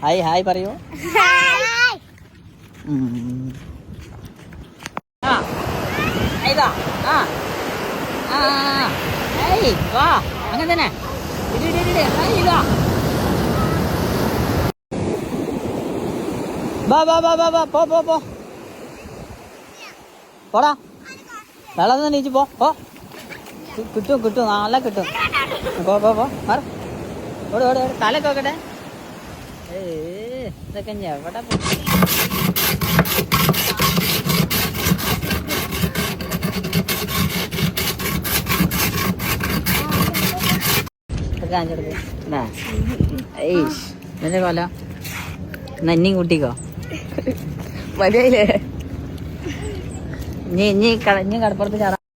Hi hi പറയൂ. ഇതാ വാ അങ്ങനെ തന്നെ ഇതാ വാ വാ വാ വാ വാ പോ പോ പോ പോടാ. വെള്ളം നീച്ച് പോ. കിട്ടും കിട്ടും നല്ല കിട്ടും. പോ പോ പോ മാറും. ഓടെ ഓടെ ഓടെ തലക്ക് നോക്കട്ടെ. ഇതൊക്കെ എവിടെ എന്റെ കൊല നന്നിയും കൂട്ടിക്കോ മതിയായില്ലേ. ഇനി കടപ്പുറത്ത് കയറാം.